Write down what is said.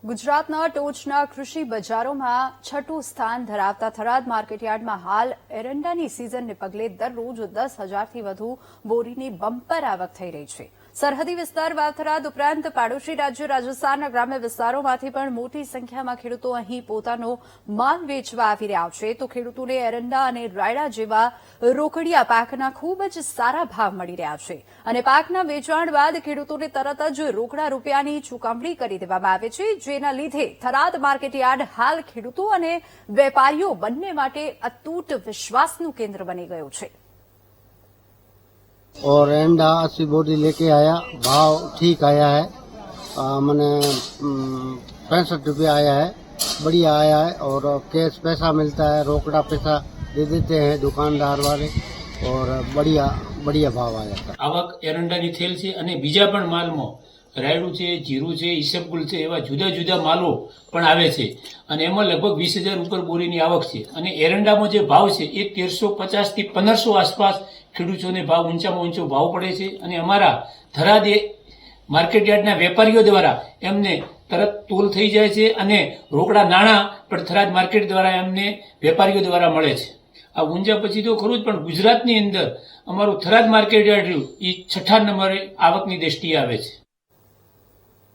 ગુજરાતના ટોચના કૃષિ બજારોમાં છઠ્ઠું સ્થાન ધરાવતા થરાદ માર્કેટયાર્ડમાં હાલ એરંડાની સિઝનને પગલે દરરોજ 10,000થી વધુ બોરીની બમ્પર આવક થઈ રહી છે। સરહદી વિસ્તાર થરાદ ઉપરાંત પાડોશી રાજ્ય રાજસ્થાનના ગ્રામ્ય વિસ્તારોમાંથી પણ મોટી સંખ્યામાં ખેડૂતો અહીં પોતાનો માલ વેચવા આવી રહ્યા છે, તો ખેડૂતોને એરંડા અને રાયડા જેવા રોકડિયા પાકના ખૂબ જ સારા ભાવ મળી રહ્યા છે અને પાકના વેચાણ બાદ ખેડૂતોને તરત જ રોકડા રૂપિયાની ચૂકવણી કરી દેવામાં આવે છે, જેના લીધે થરાદ માર્કેટયાર્ડ હાલ ખેડૂતો અને વેપારીઓ બંને માટે અતૂટ વિશ્વાસનું કેન્દ્ર બની ગયું છે। और एंडा 80 बोरी लेके आया, भाव ठीक आया है, मैंने 65 रुपया आया है, बढ़िया आया है और कैश पैसा मिलता है, रोकड़ा पैसा दे देते हैं दुकानदार वाले और बढ़िया बढ़िया भाव आया था। आवक एरंडानी थेल છે અને બીજા પણ માલમાં રાયડું છે, જીરું છે, ઈસબગુલ છે, એવા જુદા જુદા માલો પણ આવે છે અને એમાં લગભગ 20,000 ઉપર બોરીની આવક છે અને એરંડામાં જે ભાવ છે એ 1,350 થી 1,500 આસપાસ ખેડૂતોને ભાવ ઊંચામાં ઊંચો ભાવ પડે છે અને અમારા થરાદ માર્કેટયાર્ડના વેપારીઓ દ્વારા એમને તરત તોલ થઈ જાય છે અને રોકડા નાણાં પણ થરાદ માર્કેટ દ્વારા એમને વેપારીઓ દ્વારા મળે છે। આ ઊંચા પછી તો ખરું જ, પણ ગુજરાતની અંદર અમારું થરાદ માર્કેટયાર્ડ એ 6ઠ્ઠા નંબરે આવકની દ્રષ્ટિએ આવે છે।